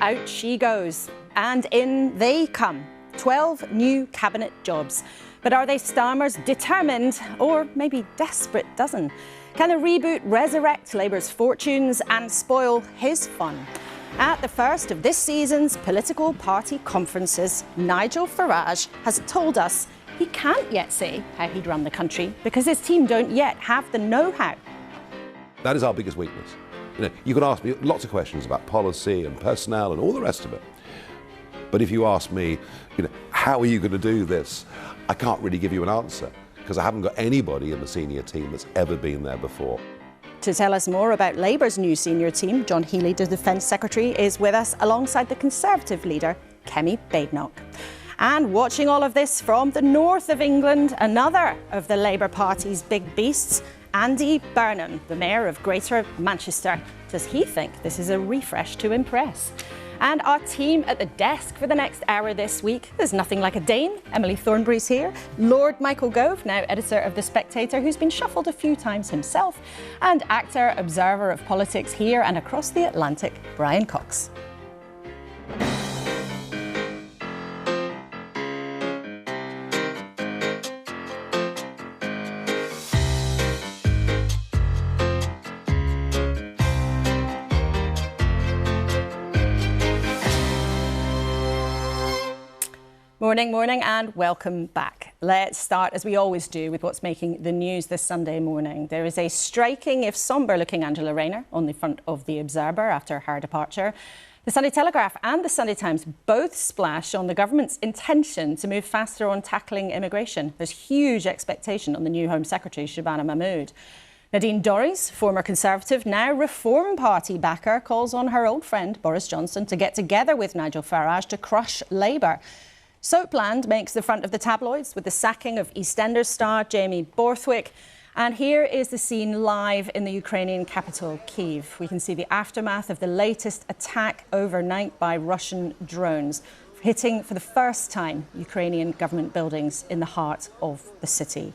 out she goes. And in they come. 12 new cabinet jobs. But are they Starmer's determined or maybe desperate dozen? Can a reboot resurrect Labour's fortunes and spoil his fun? At the first of this season's political party conferences, Nigel Farage has told us he can't yet say how he'd run the country because his team don't yet have the know-how. That is our biggest weakness. You can ask me lots of questions about policy and personnel and all the rest of it. But if you ask me, how are you going to do this? I can't really give you an answer because I haven't got anybody in the senior team that's ever been there before. To tell us more about Labour's new senior team, John Healey, the Defence Secretary, is with us alongside the Conservative leader, Kemi Badenoch. And watching all of this from the north of England, another of the Labour Party's big beasts, Andy Burnham, the Mayor of Greater Manchester. Does he think this is a refresh to impress? And our team at the desk for the next hour this week, there's nothing like a Dane. Emily Thornberry's here. Lord Michael Gove, now editor of The Spectator, who's been shuffled a few times himself. And actor, observer of politics here and across the Atlantic, Brian Cox. Morning and welcome back. Let's start, as we always do, with what's making the news this Sunday morning. There is a striking, if sombre-looking Angela Rayner on the front of The Observer after her departure. The Sunday Telegraph and the Sunday Times both splash on the government's intention to move faster on tackling immigration. There's huge expectation on the new Home Secretary, Shabana Mahmood. Nadine Dorries, former Conservative, now Reform Party backer, calls on her old friend Boris Johnson to get together with Nigel Farage to crush Labour. Soapland makes the front of the tabloids with the sacking of EastEnders star Jamie Borthwick. And here is the scene live in the Ukrainian capital, Kyiv. We can see the aftermath of the latest attack overnight by Russian drones, hitting for the first time Ukrainian government buildings in the heart of the city.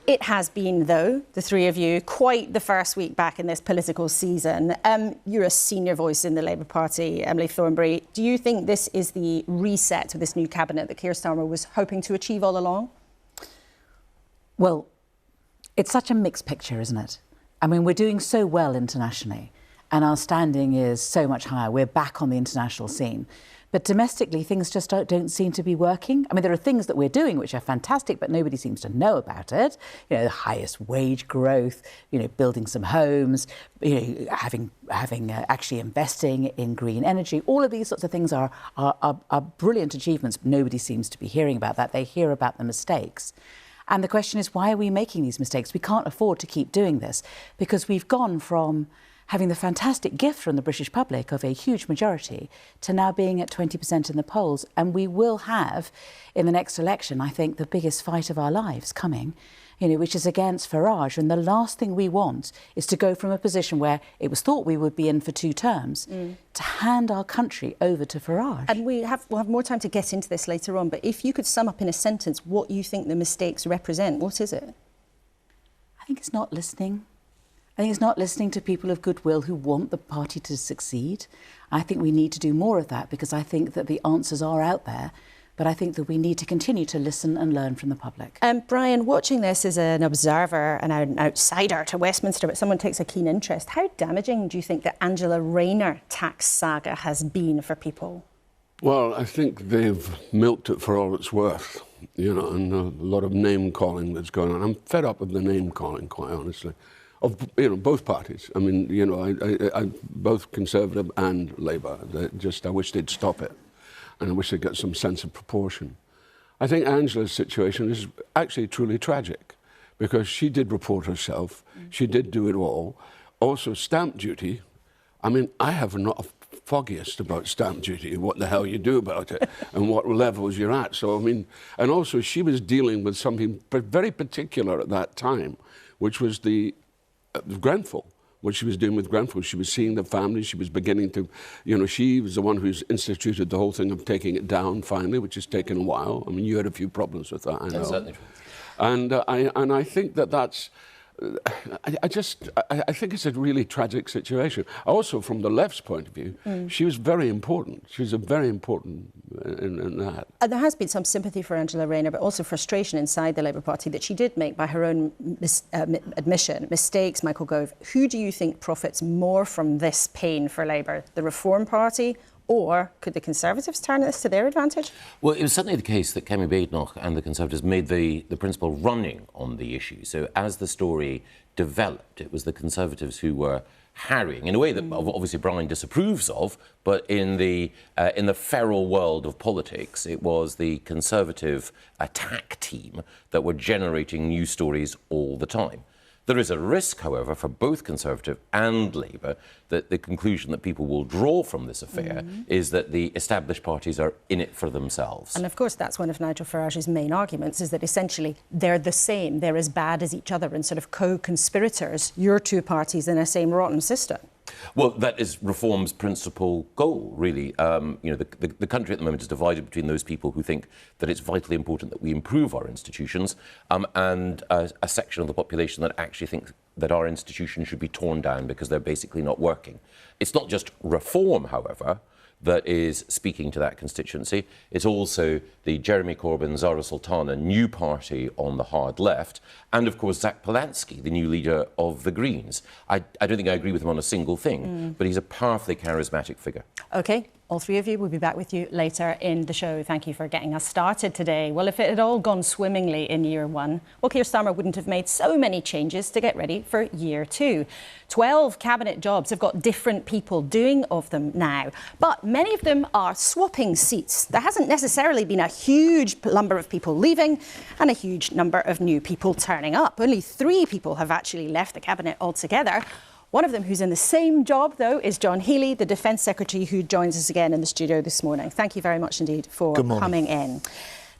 It has been, though, the three of you, quite the first week back in this political season. You're a senior voice in the Labour Party, Emily Thornberry. Do you think this is the reset of this new cabinet that Keir Starmer was hoping to achieve all along? Well, it's such a mixed picture, isn't it? I mean, we're doing so well internationally and our standing is so much higher. We're back on the international scene. But domestically, things just don't seem to be working. I mean, there are things that we're doing which are fantastic, but nobody seems to know about it. The highest wage growth, building some homes, having actually investing in green energy. All of these sorts of things are brilliant achievements. But nobody seems to be hearing about that. They hear about the mistakes. And the question is, why are we making these mistakes? We can't afford to keep doing this because we've gone from having the fantastic gift from the British public of a huge majority to now being at 20% in the polls. And we will have, in the next election, I think, the biggest fight of our lives coming, which is against Farage. And the last thing we want is to go from a position where it was thought we would be in for 2 terms to hand our country over to Farage. And we'll have more time to get into this later on. But if you could sum up in a sentence what you think the mistakes represent, what is it? I think it's not listening. I think it's not listening to people of goodwill who want the party to succeed. I think we need to do more of that because I think that the answers are out there, but I think that we need to continue to listen and learn from the public. Brian, watching this as an observer and an outsider to Westminster, but someone takes a keen interest, how damaging do you think the Angela Rayner tax saga has been for people? Well, I think they've milked it for all it's worth, and a lot of name-calling that's going on. I'm fed up with the name-calling, quite honestly. Of both parties. I mean, I both Conservative and Labour. I wish they'd stop it, and I wish they'd get some sense of proportion. I think Angela's situation is actually truly tragic, because she did report herself. She did do it all. Also, stamp duty. I mean, I have not a foggiest about stamp duty, what the hell you do about it, and what levels you're at. So I mean, and also she was dealing with something very particular at that time, which was the Grenfell, what she was doing with Grenfell. She was seeing the family, she was beginning to, she was the one who's instituted the whole thing of taking it down finally, which has taken a while. I mean, you had a few problems with that, I know. That's certainly true. And I think that's I think it's a really tragic situation. Also, from the left's point of view, she was very important. She was very important in that. And there has been some sympathy for Angela Rayner, but also frustration inside the Labour Party that she did make, by her own admission, mistakes, Michael Gove. Who do you think profits more from this pain for Labour? The Reform Party? Or could the Conservatives turn this to their advantage? Well, it was certainly the case that Kemi Badenoch and the Conservatives made the principal running on the issue. So as the story developed, it was the Conservatives who were harrying, in a way that obviously Brian disapproves of, but in the feral world of politics, it was the Conservative attack team that were generating news stories all the time. There is a risk, however, for both Conservative and Labour that the conclusion that people will draw from this affair is that the established parties are in it for themselves. And of course, that's one of Nigel Farage's main arguments, is that essentially they're the same, they're as bad as each other and sort of co-conspirators, your two parties in a same rotten system. Well, that is Reform's principal goal, really. You know, the country at the moment is divided between those people who think that it's vitally important that we improve our institutions and a section of the population that actually thinks that our institutions should be torn down because they're basically not working. It's not just Reform, however, that is speaking to that constituency. It's also the Jeremy Corbyn, Zara Sultana new party on the hard left, and of course Zach Polanski, the new leader of the Greens. I don't think I agree with him on a single thing, but he's a powerfully charismatic figure. OK, all three of you will be back with you later in the show. Thank you for getting us started today. Well, if it had all gone swimmingly in year one, well, Keir Starmer wouldn't have made so many changes to get ready for year two. 12 cabinet jobs have got different people doing of them now, but many of them are swapping seats. There hasn't necessarily been a huge number of people leaving and a huge number of new people turning up. Only 3 people have actually left the cabinet altogether. One of them who's in the same job, though, is John Healey, the Defence Secretary, who joins us again in the studio this morning. Thank you very much indeed for coming in.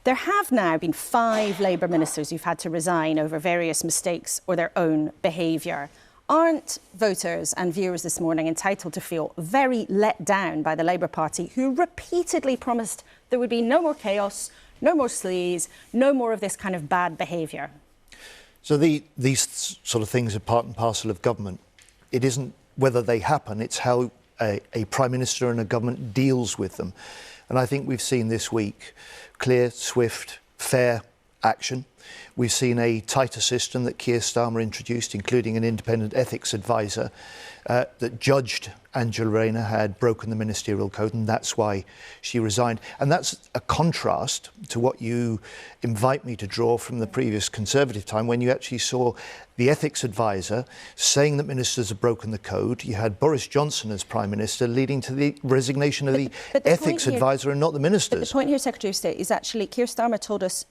There have now been 5 Labour ministers who've had to resign over various mistakes or their own behaviour. Aren't voters and viewers this morning entitled to feel very let down by the Labour Party, who repeatedly promised there would be no more chaos, no more sleaze, no more of this kind of bad behaviour? So these sort of things are part and parcel of government. It isn't whether they happen, it's how a Prime Minister and a government deals with them. And I think we've seen this week clear, swift, fair action. We've seen a tighter system that Keir Starmer introduced, including an independent ethics advisor that judged Angela Rayner had broken the ministerial code, and that's why she resigned. And that's a contrast to what you invite me to draw from the previous Conservative time, when you actually saw the ethics advisor saying that ministers have broken the code. You had Boris Johnson as Prime Minister, leading to the resignation of the ethics advisor and not the ministers. But the point here, Secretary of State, is actually Keir Starmer told us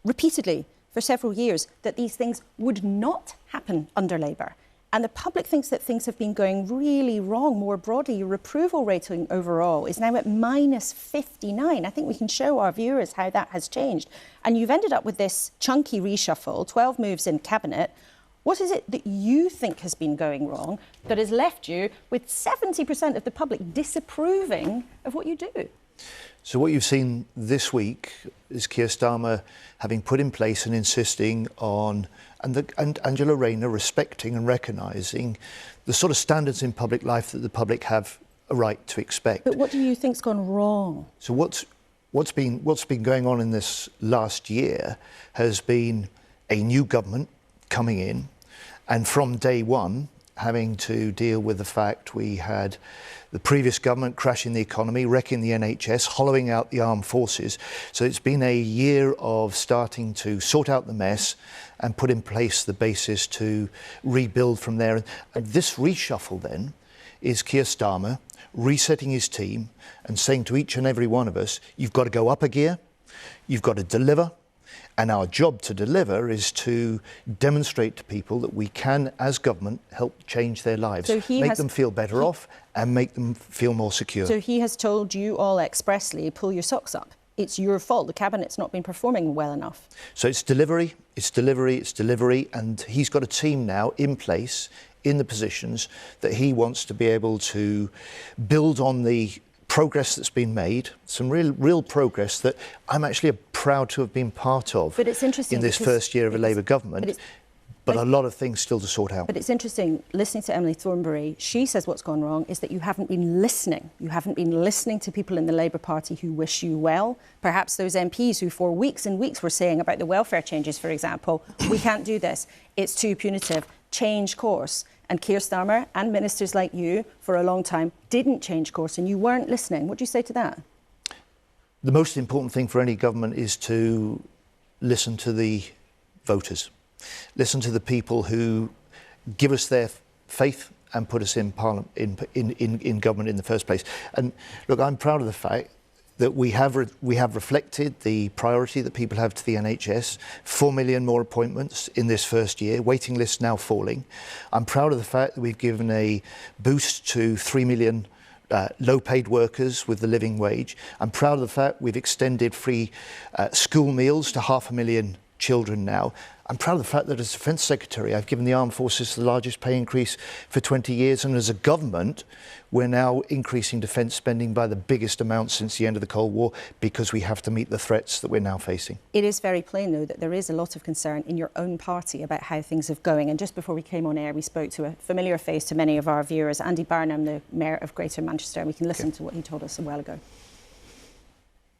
repeatedly for several years that these things would not happen under Labour. And the public thinks that things have been going really wrong more broadly. Your approval rating overall is now at -59. I think we can show our viewers how that has changed. And you've ended up with this chunky reshuffle, 12 moves in cabinet. What is it that you think has been going wrong that has left you with 70% of the public disapproving of what you do? So what you've seen this week is Keir Starmer having put in place and insisting on, and Angela Rayner respecting and recognising the sort of standards in public life that the public have a right to expect. But what do you think's gone wrong? So what's been going on in this last year has been a new government coming in, and from day one having to deal with the fact we had the previous government crashing the economy, wrecking the NHS, hollowing out the armed forces. So it's been a year of starting to sort out the mess and put in place the basis to rebuild from there. And this reshuffle then is Keir Starmer resetting his team and saying to each and every one of us, you've got to go up a gear, you've got to deliver. And our job to deliver is to demonstrate to people that we can, as government, help change their lives, so make them feel better off and make them feel more secure. So he has told you all expressly, pull your socks up. It's your fault. The Cabinet's not been performing well enough. So it's delivery, it's delivery, it's delivery. And he's got a team now in place, in the positions that he wants to be able to build on the progress that's been made, some real progress that I'm actually proud to have been part of. But it's interesting in this first year of a Labour government. But a lot of things still to sort out. But it's interesting, listening to Emily Thornberry, she says what's gone wrong is that you haven't been listening. You haven't been listening to people in the Labour Party who wish you well. Perhaps those MPs who for weeks and weeks were saying about the welfare changes, for example, we can't do this, it's too punitive, change course. And Keir Starmer and ministers like you for a long time didn't change course and you weren't listening. What do you say to that? The most important thing for any government is to listen to the voters. Listen to the people who give us their faith and put us in Parliament, in government in the first place. And look, I'm proud of the fact that we have reflected the priority that people have to the NHS. 4 million more appointments in this first year, waiting lists now falling. I'm proud of the fact that we've given a boost to 3 million low-paid workers with the living wage. I'm proud of the fact we've extended free school meals to 500,000 children now. I'm proud of the fact that as Defence Secretary I've given the Armed Forces the largest pay increase for 20 years, and as a government we're now increasing defence spending by the biggest amount since the end of the Cold War because we have to meet the threats that we're now facing. It is very plain though that there is a lot of concern in your own party about how things are going, and just before we came on air we spoke to a familiar face to many of our viewers, Andy Burnham, the Mayor of Greater Manchester, and we can listen to what he told us a while ago.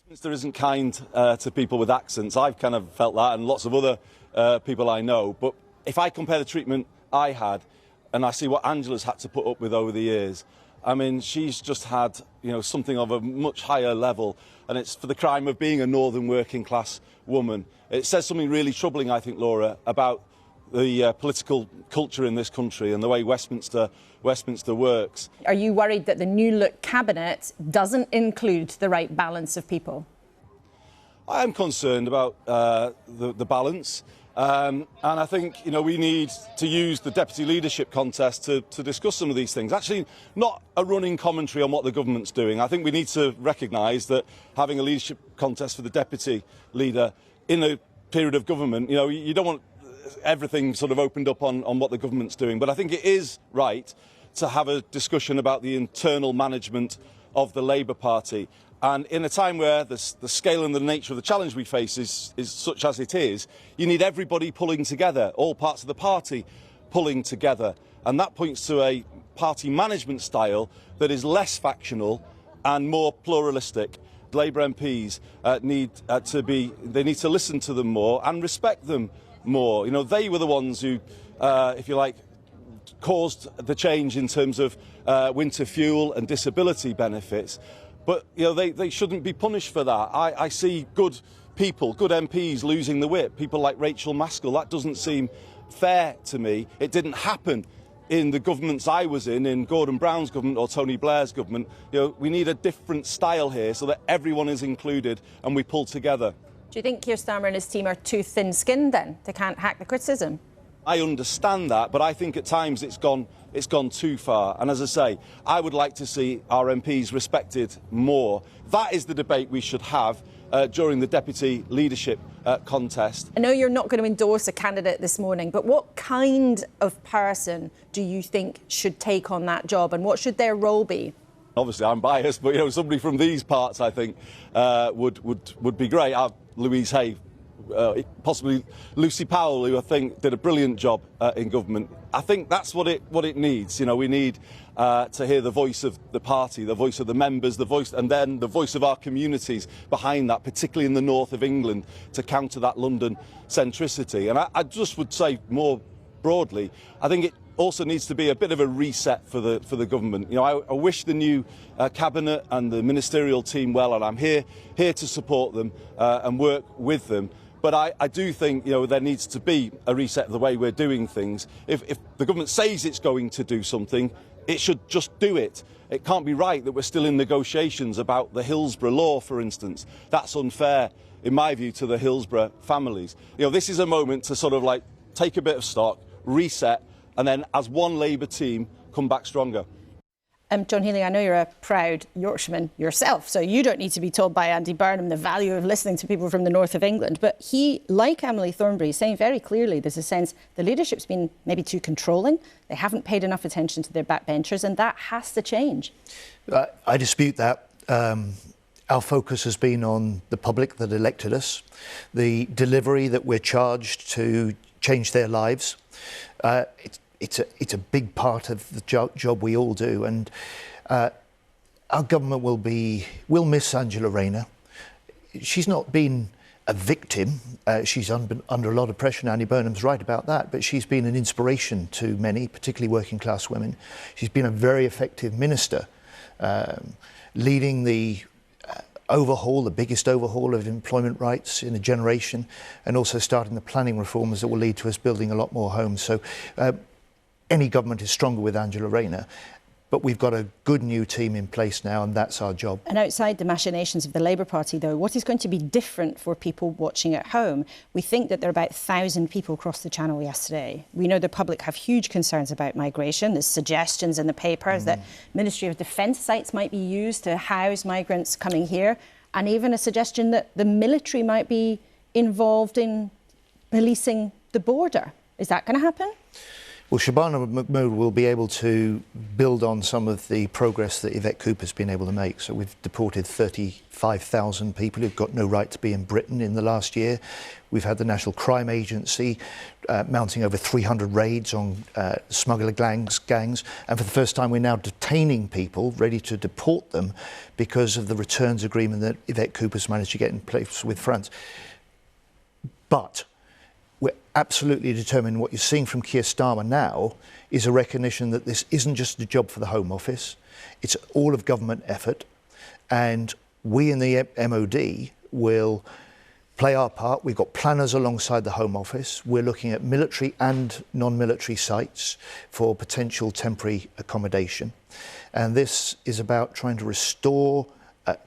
Westminster isn't kind to people with accents. I've kind of felt that, and lots of other people I know. But if I compare the treatment I had, and I see what Angela's had to put up with over the years, I mean, she's just had, you know, something of a much higher level, and it's for the crime of being a northern working class woman. It says something really troubling, I think, Laura, about the political culture in this country and the way Westminster works. Are you worried that the new look cabinet doesn't include the right balance of people? I am concerned about the balance, and I think, you know, we need to use the deputy leadership contest to discuss some of these things. Actually, not a running commentary on what the government's doing. I think we need to recognise that having a leadership contest for the deputy leader in a period of government, you know, you don't want everything sort of opened up on what the government's doing. But I think it is right to have a discussion about the internal management of the Labour Party. And in a time where the scale and the nature of the challenge we face is such as it is, you need everybody pulling together, all parts of the party pulling together. And that points to a party management style that is less factional and more pluralistic. Labour MPs need to listen to them more and respect them more. You know, they were the ones who, if you like, caused the change in terms of winter fuel and disability benefits. But, you know, they shouldn't be punished for that. I see good people, good MPs losing the whip, people like Rachel Maskell. That doesn't seem fair to me. It didn't happen in the governments I was in Gordon Brown's government or Tony Blair's government. You know, we need a different style here so that everyone is included and we pull together. Do you think Keir Starmer and his team are too thin-skinned then? They can't hack the criticism? I understand that, but I think at times it's gone too far. And as I say, I would like to see our MPs respected more. That is the debate we should have during the deputy leadership contest. I know you're not going to endorse a candidate this morning, but what kind of person do you think should take on that job, and what should their role be? Obviously, I'm biased, but, you know, somebody from these parts, I think, would be great. Louise Hay, possibly Lucy Powell, who I think did a brilliant job in government. I think that's what it needs. You know, we need to hear the voice of the party, the voice of the members, and then the voice of our communities behind that, particularly in the north of England, to counter that London centricity. And I just would say more broadly, I think it also needs to be a bit of a reset for the government. You know, I wish the new cabinet and the ministerial team well, and I'm here to support them and work with them. But I do think, you know, there needs to be a reset of the way we're doing things. If the government says it's going to do something, it should just do it. It can't be right that we're still in negotiations about the Hillsborough law, for instance. That's unfair, in my view, to the Hillsborough families. You know, this is a moment to sort of like take a bit of stock, reset, and then as one Labour team come back stronger. John Healey, I know you're a proud Yorkshireman yourself, so you don't need to be told by Andy Burnham the value of listening to people from the north of England. But he, like Emily Thornberry, is saying very clearly there's a sense the leadership's been maybe too controlling. They haven't paid enough attention to their backbenchers, and that has to change. I dispute that. Our focus has been on the public that elected us, the delivery that we're charged to change their lives. It's a big part of the job we all do, and our government will miss Angela Rayner. She's not been a victim. She's under a lot of pressure, and Andy Burnham's right about that, but she's been an inspiration to many, particularly working class women. She's been a very effective minister, leading the the biggest overhaul of employment rights in a generation, and also starting the planning reforms that will lead to us building a lot more homes. So any government is stronger with Angela Rayner. But we've got a good new team in place now, and that's our job. And outside the machinations of the Labour Party, though, what is going to be different for people watching at home? We think that there are about 1,000 people crossed the Channel yesterday. We know the public have huge concerns about migration. There's suggestions in the papers that Ministry of Defence sites might be used to house migrants coming here, and even a suggestion that the military might be involved in policing the border. Is that going to happen? Well, Shabana Mahmood will be able to build on some of the progress that Yvette Cooper's been able to make. So we've deported 35,000 people who've got no right to be in Britain in the last year. We've had the National Crime Agency mounting over 300 raids on smuggler gangs. And for the first time, we're now detaining people, ready to deport them because of the returns agreement that Yvette Cooper's managed to get in place with France. But we're absolutely determined. What you're seeing from Keir Starmer now is a recognition that this isn't just a job for the Home Office, it's all of government effort, and we in the MOD will play our part. We've got planners alongside the Home Office. We're looking at military and non-military sites for potential temporary accommodation, and this is about trying to restore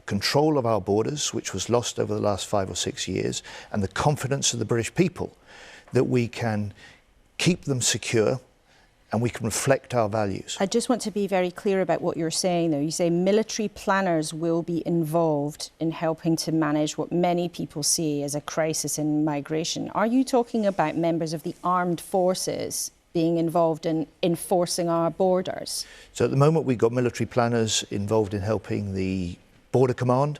control of our borders, which was lost over the last 5 or 6 years, and the confidence of the British people that we can keep them secure and we can reflect our values. I just want to be very clear about what you're saying, though. You say military planners will be involved in helping to manage what many people see as a crisis in migration. Are you talking about members of the armed forces being involved in enforcing our borders? So at the moment, we've got military planners involved in helping the Border Command.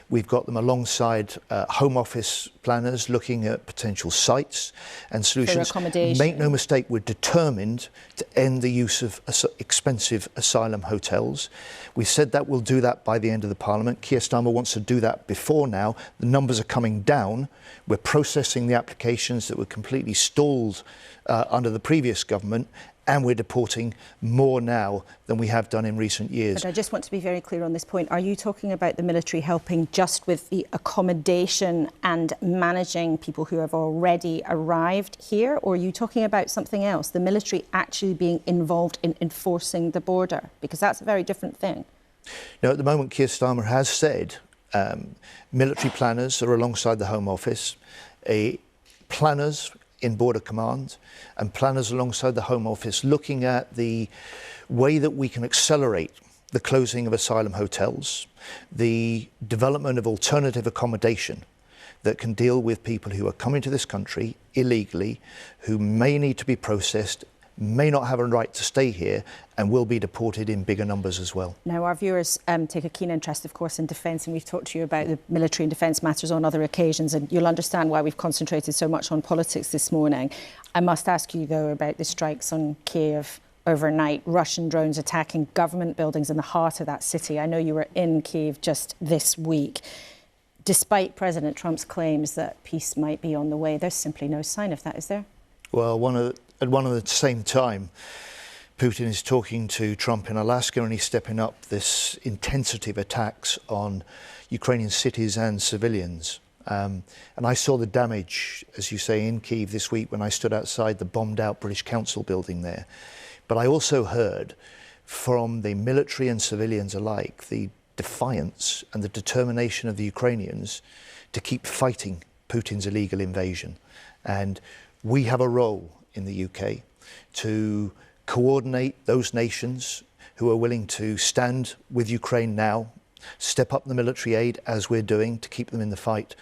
We've got them alongside Home Office planners looking at potential sites and solutions. For accommodation. Make no mistake, we're determined to end the use of expensive asylum hotels. We said that we'll do that by the end of the Parliament. Keir Starmer wants to do that before now. The numbers are coming down. We're processing the applications that were completely stalled under the previous government, and we're deporting more now than we have done in recent years. But I just want to be very clear on this point. Are you talking about the military helping just with the accommodation and managing people who have already arrived here? Or are you talking about something else, the military actually being involved in enforcing the border? Because that's a very different thing. Now, at the moment, Keir Starmer has said military planners are alongside the Home Office, planners in Border Command and planners alongside the Home Office looking at the way that we can accelerate the closing of asylum hotels, the development of alternative accommodation that can deal with people who are coming to this country illegally, who may need to be processed, may not have a right to stay here, and will be deported in bigger numbers as well. Now, our viewers take a keen interest, of course, in defence, and we've talked to you about the military and defence matters on other occasions, and you'll understand why we've concentrated so much on politics this morning. I must ask you, though, about the strikes on Kiev overnight, Russian drones attacking government buildings in the heart of that city. I know you were in Kiev just this week. Despite President Trump's claims that peace might be on the way, there's simply no sign of that, is there? Well, at one and the same time, Putin is talking to Trump in Alaska, and he's stepping up this intensity of attacks on Ukrainian cities and civilians. And I saw the damage, as you say, in Kyiv this week when I stood outside the bombed-out British Council building there. But I also heard from the military and civilians alike the defiance and the determination of the Ukrainians to keep fighting Putin's illegal invasion. And we have a role in the UK to coordinate those nations who are willing to stand with Ukraine now, step up the military aid as we're doing to keep them in the fight,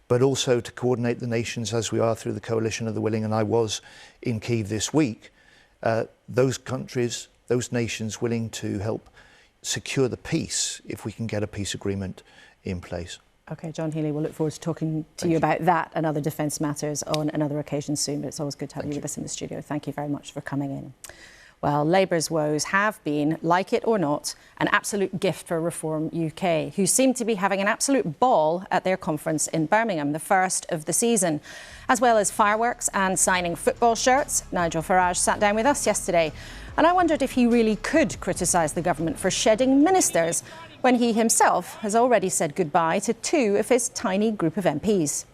but also to coordinate the nations as we are through the Coalition of the Willing. And I was in Kyiv this week. Those countries, those nations willing to help secure the peace if we can get a peace agreement in place. OK, John Healey, we'll look forward to talking to you about that and other defence matters on another occasion soon, but it's always good to have you with us in the studio. Thank you very much for coming in. Well, Labour's woes have been, like it or not, an absolute gift for Reform UK, who seem to be having an absolute ball at their conference in Birmingham, the first of the season. As well as fireworks and signing football shirts, Nigel Farage sat down with us yesterday, and I wondered if he really could criticise the government for shedding ministers when he himself has already said goodbye to 2 of his tiny group of MPs.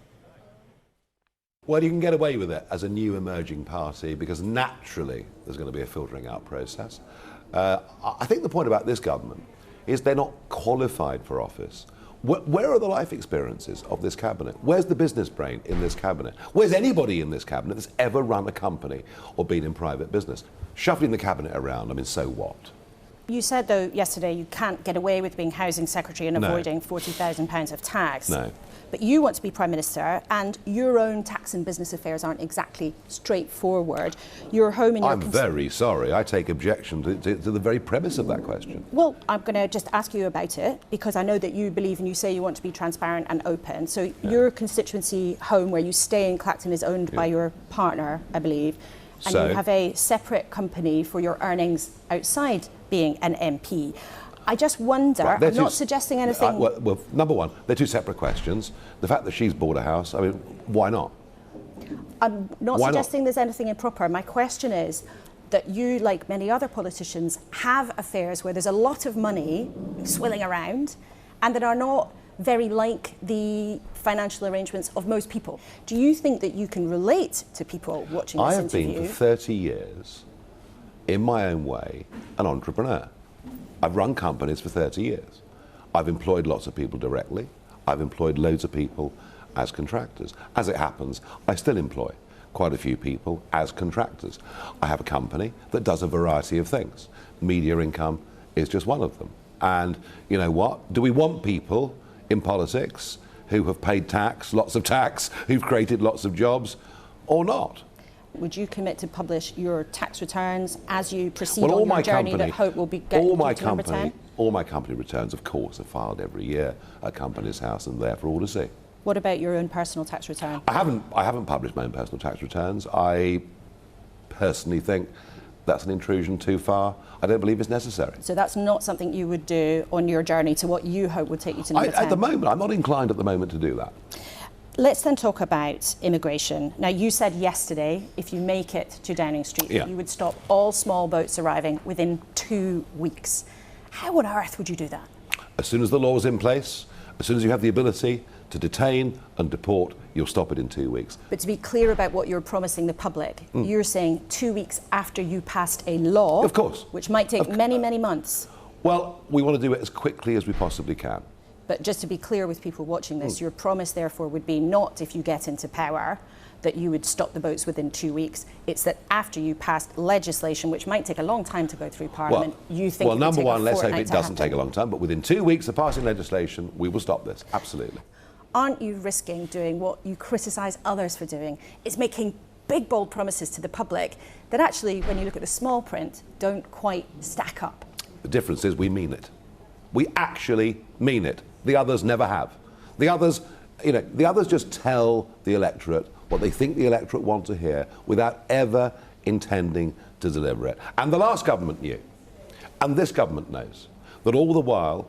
Well, you can get away with it as a new emerging party because naturally there's going to be a filtering out process. I think the point about this government is they're not qualified for office. Where are the life experiences of this cabinet? Where's the business brain in this cabinet? Where's anybody in this cabinet that's ever run a company or been in private business? Shuffling the cabinet around, I mean, so what? You said, though, yesterday you can't get away with being Housing Secretary and avoiding £40,000 of tax. No. But you want to be Prime Minister, and your own tax and business affairs aren't exactly straightforward. Your home and your... I'm very sorry. I take objection to the very premise of that question. Well, I'm going to just ask you about it, because I know that you believe and you say you want to be transparent and open. So your constituency home, where you stay in Clacton, is owned by your partner, I believe. And you have a separate company for your earnings outside being an MP. I just wonder, I'm not suggesting anything... well, number one, they're 2 separate questions. The fact that she's bought a house, I mean, why not? I'm not suggesting there's anything improper. My question is that you, like many other politicians, have affairs where there's a lot of money swilling around and that are not very like the financial arrangements of most people. Do you think that you can relate to people watching this interview? I have been for 30 years, in my own way, an entrepreneur. I've run companies for 30 years. I've employed lots of people directly. I've employed loads of people as contractors. As it happens, I still employ quite a few people as contractors. I have a company that does a variety of things. Media income is just one of them. And you know what? Do we want people in politics who have paid tax, lots of tax, who've created lots of jobs, or not? Would you commit to publish your tax returns as you proceed on your journey that hope will be getting you to number 10? All my company returns, of course, are filed every year at Companies House and there for all to see. What about your own personal tax return? I haven't published my own personal tax returns. I personally think that's an intrusion too far. I don't believe it's necessary. So that's not something you would do on your journey to what you hope would take you to number 10? At the moment, I'm not inclined at the moment to do that. Let's then talk about immigration. Now, you said yesterday, if you make it to Downing Street, that you would stop all small boats arriving within 2 weeks. How on earth would you do that? As soon as the law is in place, as soon as you have the ability to detain and deport, you'll stop it in 2 weeks. But to be clear about what you're promising the public, you're saying 2 weeks after you passed a law, of course, which might take many, many months. Well, we want to do it as quickly as we possibly can. But just to be clear with people watching this, your promise, therefore, would be not if you get into power that you would stop the boats within 2 weeks. It's that after you passed legislation, which might take a long time to go through Parliament, you think it would number take one, a let's hope fortnight it to doesn't happen. take a long time, but within 2 weeks of passing legislation, we will stop this. Absolutely. Aren't you risking doing what you criticise others for doing? It's making big, bold promises to the public that actually, when you look at the small print, don't quite stack up. The difference is we mean it. We actually mean it. The others never have. The others, the others just tell the electorate what they think the electorate want to hear without ever intending to deliver it. And the last government knew, and this government knows, that all the while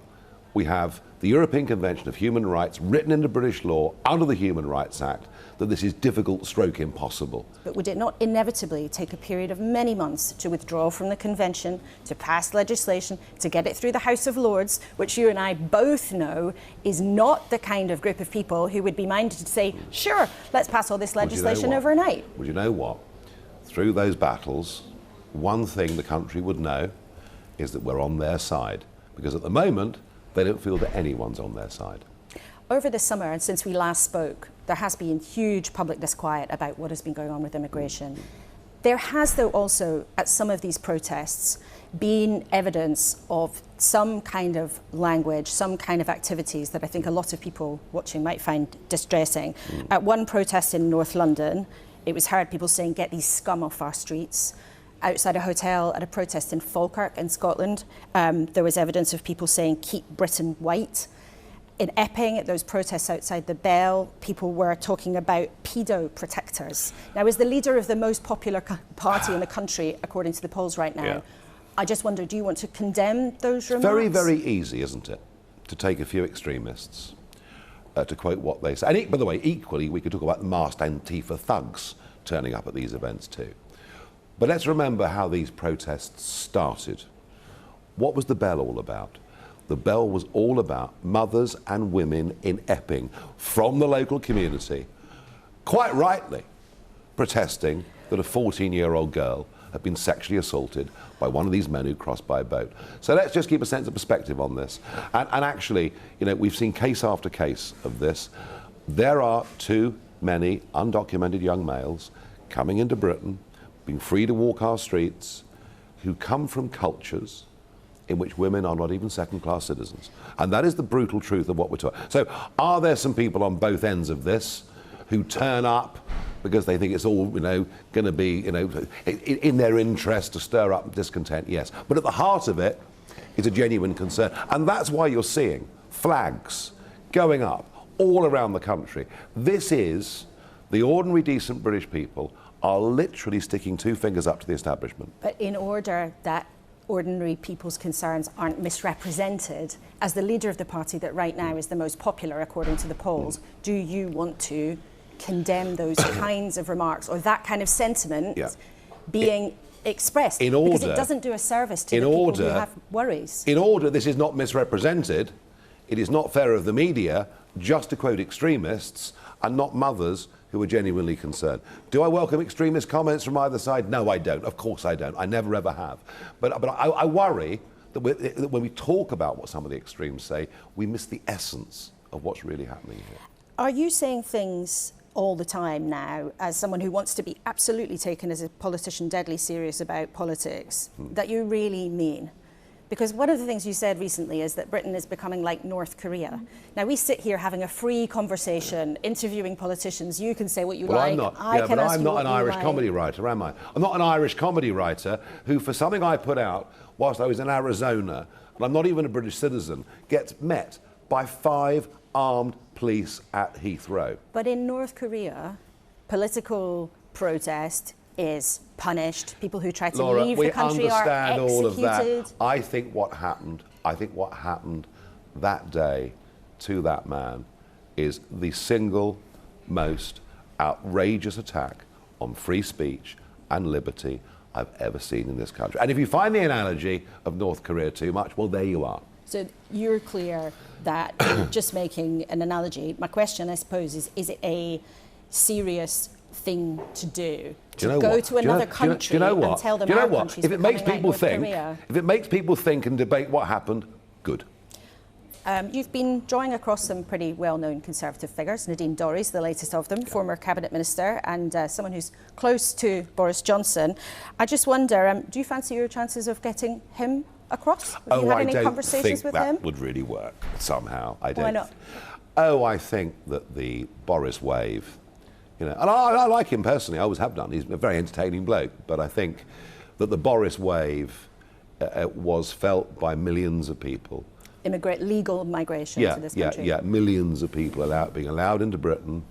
we have the European Convention of Human Rights written into British law under the Human Rights Act, that this is difficult stroke impossible. But would it not inevitably take a period of many months to withdraw from the convention, to pass legislation, to get it through the House of Lords, which you and I both know is not the kind of group of people who would be minded to say, sure, let's pass all this legislation overnight? Well, you know what? Through those battles, one thing the country would know is that we're on their side. Because at the moment, they don't feel that anyone's on their side. Over the summer, and since we last spoke, there has been huge public disquiet about what has been going on with immigration. There has, though, also, at some of these protests, been evidence of some kind of language, some kind of activities that I think a lot of people watching might find distressing. At one protest in North London, it was heard people saying, "Get these scum off our streets." Outside a hotel at a protest in Falkirk in Scotland, there was evidence of people saying, "Keep Britain white." in Epping, at those protests outside the Bell, people were talking about pedo protectors. Now, as the leader of the most popular party in the country, according to the polls right now, I just wonder, do you want to condemn those remarks? Very, very easy, isn't it, to take a few extremists, to quote what they say. And by the way, equally, we could talk about the masked Antifa thugs turning up at these events too. But let's remember how these protests started. What was the Bell all about? The Bell was all about mothers and women in Epping from the local community, quite rightly, protesting that a 14-year-old girl had been sexually assaulted by one of these men who crossed by boat. So let's just keep a sense of perspective on this. And actually, you know, we've seen case after case of this. There are too many undocumented young males coming into Britain, being free to walk our streets, who come from cultures in which women are not even second-class citizens. And that is the brutal truth of what we're talking. So are there some people on both ends of this who turn up because they think it's all, you know, going to be, you know, in their interest to stir up discontent? Yes. But at the heart of it is a genuine concern. And that's why you're seeing flags going up all around the country. This is the ordinary, decent British people are literally sticking two fingers up to the establishment. But in order that ordinary people's concerns aren't misrepresented, as the leader of the party that right now is the most popular according to the polls, do you want to condemn those kinds of remarks or that kind of sentiment being expressed? Because it doesn't do a service to the people who have worries. In order this is not misrepresented, it is not fair of the media just to quote extremists and not mothers who are genuinely concerned. Do I welcome extremist comments from either side? No, I don't. Of course I don't. I never ever have. But I worry that when we talk about what some of the extremes say, we miss the essence of what's really happening here. Are you saying things all the time now, as someone who wants to be absolutely taken as a politician, deadly serious about politics, that you really mean? Because one of the things you said recently is that Britain is becoming like North Korea. Now, we sit here having a free conversation, interviewing politicians. You can say what you like. I'm not. I'm not an Irish comedy writer, am I? I'm not an Irish comedy writer who, for something I put out whilst I was in Arizona, and I'm not even a British citizen, gets met by 5 armed police at Heathrow. But in North Korea, political protest is punished. People who try to leave the country are executed. All of that. I think what happened that day to that man is the single most outrageous attack on free speech and liberty I've ever seen in this country. And if you find the analogy of North Korea too much, well, there you are. So you're clear that you're just making an analogy. My question, I suppose, is it a serious thing to do? To go to another country and tell them our country's becoming like North Korea? If it makes people think and debate what happened, good. You've been drawing across some pretty well-known Conservative figures. Nadine Dorries, the latest of them, former Cabinet Minister and someone who's close to Boris Johnson. I just wonder, do you fancy your chances of getting him across? Have you had any conversations with him? I don't think that would really work somehow. I don't. Why not? Oh, I think that the Boris wave, you know, and I like him personally, I always have done. He's a very entertaining bloke, but I think that the Boris wave was felt by millions of people. Legal migration to this country. Yeah, millions of people being allowed into Britain,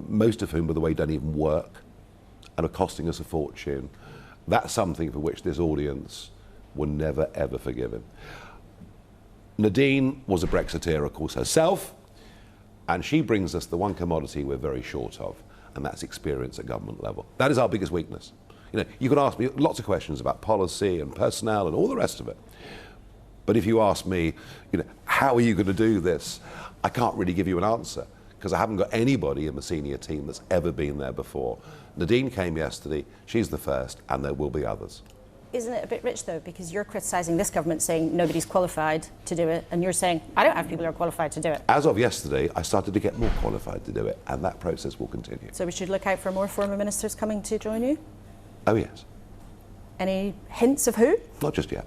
most of whom, by the way, don't even work and are costing us a fortune. That's something for which this audience will never, ever forgive him. Nadine was a Brexiteer, of course, herself, and she brings us the one commodity we're very short of, and that's experience at government level. That is our biggest weakness. You know, you can ask me lots of questions about policy and personnel and all the rest of it. But if you ask me, you know, how are you going to do this? I can't really give you an answer because I haven't got anybody in the senior team that's ever been there before. Nadine came yesterday, she's the first, and there will be others. Isn't it a bit rich, though, because you're criticising this government saying nobody's qualified to do it, and you're saying, I don't have people who are qualified to do it. As of yesterday, I started to get more qualified to do it, and that process will continue. So we should look out for more former ministers coming to join you? Oh, yes. Any hints of who? Not just yet.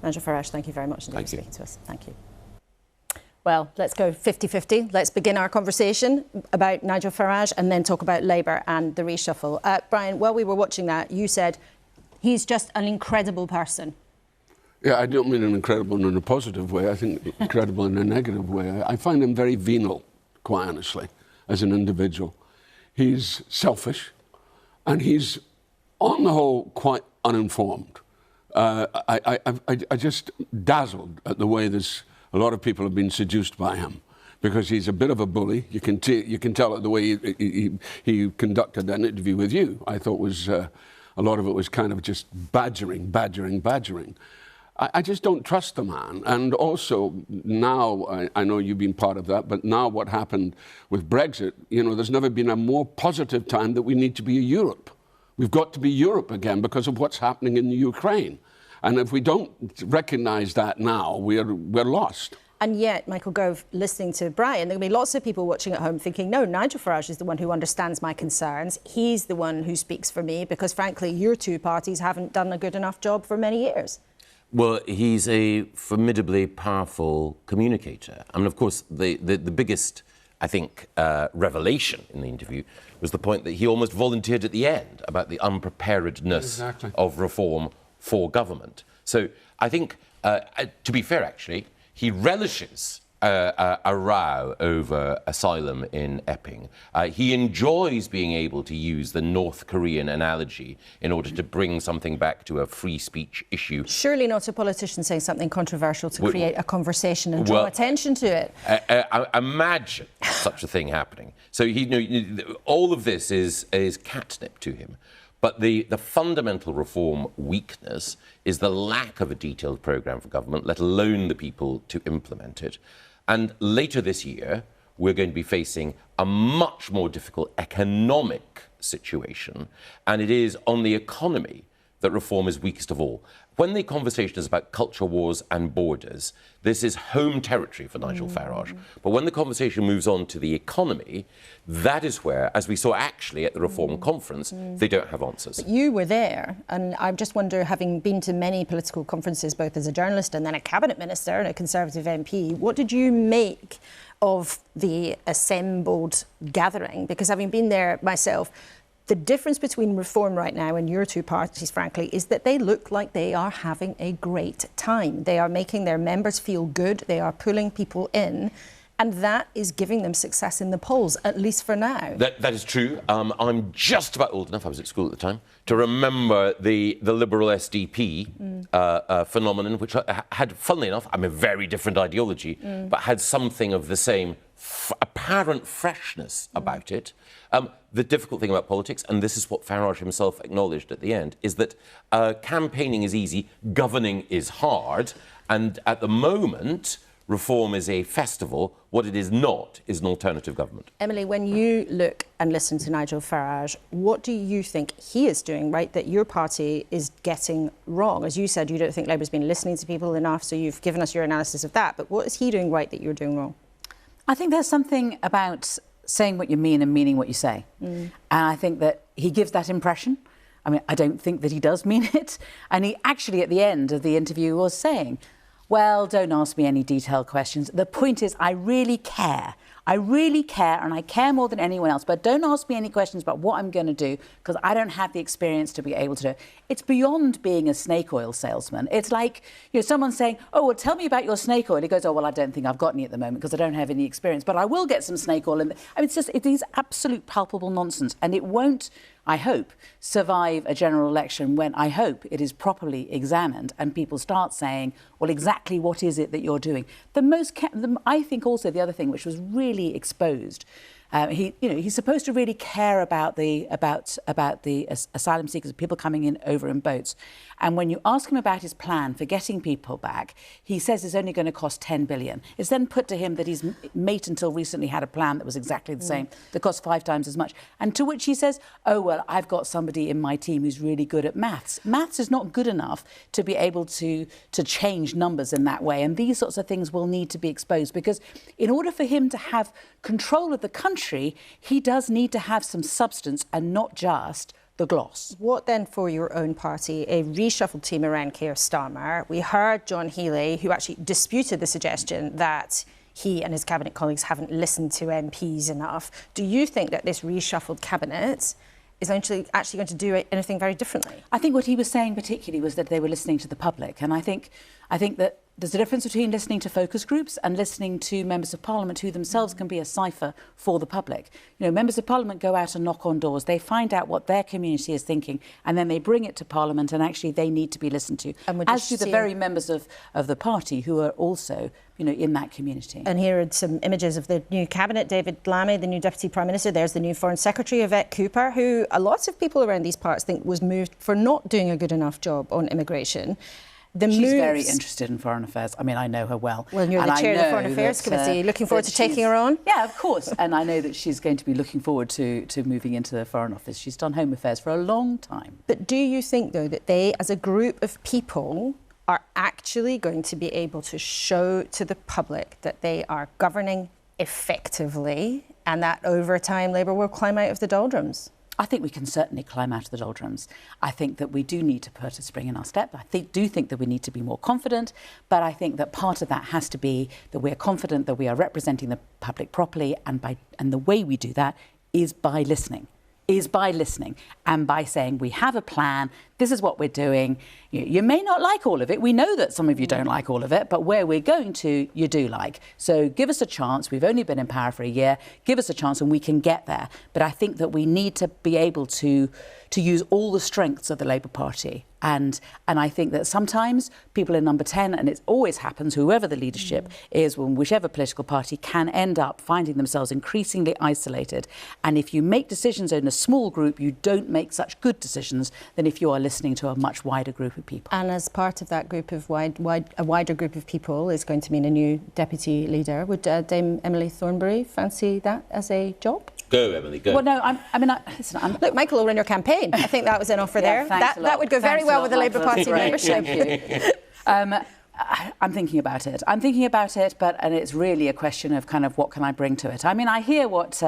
Nigel Farage, thank you very much indeed for speaking to us. Thank you. Well, let's go 50-50. Let's begin our conversation about Nigel Farage and then talk about Labour and the reshuffle. Brian, while we were watching that, you said he's just an incredible person. Yeah, I don't mean incredible in a positive way. I think incredible in a negative way. I find him very venal, quite honestly, as an individual. He's selfish, and he's, on the whole, quite uninformed. I just dazzled at the way a lot of people have been seduced by him, because he's a bit of a bully. You can tell it the way he conducted an interview with you. I thought was a lot of it was kind of just badgering. I just don't trust the man. And also now, I know you've been part of that, but now what happened with Brexit, there's never been a more positive time that we need to be Europe. We've got to be Europe again because of what's happening in the Ukraine. And if we don't recognise that now, we're lost. And yet, Michael Gove, listening to Brian, there will be lots of people watching at home thinking, no, Nigel Farage is the one who understands my concerns. He's the one who speaks for me because, frankly, your two parties haven't done a good enough job for many years. Well, he's a formidably powerful communicator. I mean, of course, the biggest, I think, revelation in the interview was the point that he almost volunteered at the end about the unpreparedness of reform for government. So I think, to be fair, actually, he relishes a row over asylum in Epping. He enjoys being able to use the North Korean analogy in order to bring something back to a free speech issue. Surely not a politician saying something controversial to create a conversation and draw attention to it. Imagine such a thing happening. So all of this is catnip to him. But the fundamental reform weakness is the lack of a detailed programme for government, let alone the people to implement it. And later this year, we're going to be facing a much more difficult economic situation. And it is on the economy that reform is weakest of all. When the conversation is about culture wars and borders, this is home territory for Nigel Farage. But when the conversation moves on to the economy, that is where, as we saw actually at the Reform Conference, they don't have answers. But you were there, and I just wonder, having been to many political conferences, both as a journalist and then a cabinet minister and a Conservative MP, what did you make of the assembled gathering? Because having been there myself, the difference between reform right now and your two parties, frankly, is that they look like they are having a great time. They are making their members feel good. They are pulling people in. And that is giving them success in the polls, at least for now. That is true. I'm just about old enough, I was at school at the time, to remember the Liberal SDP phenomenon, which had, funnily enough, a very different ideology, but had something of the same apparent freshness about it. The difficult thing about politics, and this is what Farage himself acknowledged at the end, is that campaigning is easy, governing is hard, and at the moment, reform is a festival. What it is not is an alternative government. Emily, when you look and listen to Nigel Farage, what do you think he is doing right that your party is getting wrong? As you said, you don't think Labour's been listening to people enough, so you've given us your analysis of that. But what is he doing right that you're doing wrong? I think there's something about saying what you mean and meaning what you say. And I think that he gives that impression. I mean, I don't think that he does mean it. And he actually, at the end of the interview, was saying, well, don't ask me any detailed questions. The point is, I really care. I really care, and I care more than anyone else. But don't ask me any questions about what I'm going to do, because I don't have the experience to be able to do it. It's beyond being a snake oil salesman. It's like, someone saying, oh, well, tell me about your snake oil. He goes, oh, well, I don't think I've got any at the moment because I don't have any experience. But I will get some snake oil. I mean, it is absolute palpable nonsense. And it won't, I hope, survive a general election when I hope it is properly examined and people start saying, well, exactly what is it that you're doing? I think also the other thing which was really exposed, he's supposed to really care about the asylum seekers, people coming in over in boats. And when you ask him about his plan for getting people back, he says it's only going to cost 10 billion. It's then put to him that his mate until recently had a plan that was exactly the same, that cost 5 times as much. And to which he says, oh, well, I've got somebody in my team who's really good at maths. Maths is not good enough to be able to change numbers in that way. And these sorts of things will need to be exposed, because in order for him to have control of the country, he does need to have some substance and not just the gloss. What then for your own party, a reshuffled team around Keir Starmer? We heard John Healey, who actually disputed the suggestion that he and his cabinet colleagues haven't listened to MPs enough. Do you think that this reshuffled cabinet is actually going to do anything very differently. I think what he was saying particularly was that they were listening to the public, and I think that there's a difference between listening to focus groups and listening to members of parliament who themselves can be a cipher for the public. You know, members of parliament go out and knock on doors, they find out what their community is thinking, and then they bring it to parliament, and actually they need to be listened to, as do the very members of the party who are also, you know, in that community. And here are some images of the new cabinet. David Lammy, the new Deputy Prime Minister. There's the new Foreign Secretary, Yvette Cooper, who a lot of people around these parts think was moved for not doing a good enough job on immigration. She's very interested in foreign affairs. I mean, I know her well. Well, you're the chair of the Foreign Affairs Committee. Looking forward to taking her on? Yeah, of course. And I know that she's going to be looking forward to moving into the Foreign Office. She's done Home Affairs for a long time. But do you think, though, that they, as a group of people, are actually going to be able to show to the public that they are governing effectively and that over time Labour will climb out of the doldrums? I think we can certainly climb out of the doldrums. I think that we do need to put a spring in our step. I do think that we need to be more confident, but I think that part of that has to be that we're confident that we are representing the public properly, and the way we do that is by listening. And by saying we have a plan, this is what we're doing. You may not like all of it. We know that some of you don't like all of it, but where we're going to, you do like. So give us a chance. We've only been in power for a year. Give us a chance and we can get there. But I think that we need to be able to use all the strengths of the Labour Party. And I think that sometimes people in number 10, and it always happens, whoever the leadership is, whichever political party, can end up finding themselves increasingly isolated. And if you make decisions in a small group, you don't make such good decisions than if you are listening to a much wider group of people. And as part of that group of a wider group of people is going to mean a new deputy leader. Would Dame Emily Thornberry fancy that as a job? Go, Emily, go. Well, no, listen, Look, Michael will run your campaign. I think that was an offer there. That would go very well with the Labour Party membership. Thank you. I'm thinking about it. And it's really a question of kind of what can I bring to it. I mean, I hear what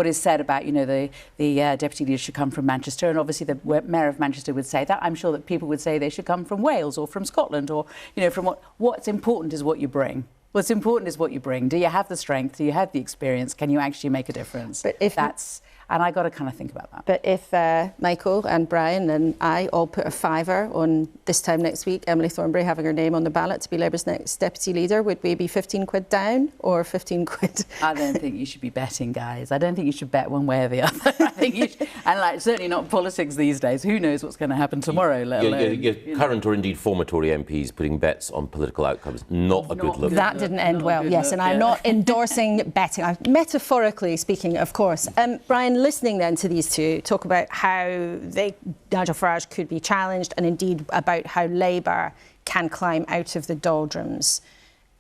is said about, you know, the deputy leader should come from Manchester, and obviously the mayor of Manchester would say that. I'm sure that people would say they should come from Wales or from Scotland, or, you know, from what's important is what you bring. What's important is what you bring. Do you have the strength? Do you have the experience? Can you actually make a difference? But if and I got to kind of think about that. But if Michael and Brian and I all put a £5 on this time next week, Emily Thornberry having her name on the ballot to be Labour's next deputy leader, would we be 15 quid down or 15 quid? I don't think you should be betting, guys. I don't think you should bet one way or the other. I think you should, and certainly not politics these days. Who knows what's going to happen tomorrow? Let alone, current or indeed former Tory MPs putting bets on political outcomes, not a good look. That didn't end well. Yes, and I'm not endorsing betting. I'm metaphorically speaking, of course. Brian, listening then to these two talk about how Nigel Farage could be challenged, and indeed about how Labour can climb out of the doldrums.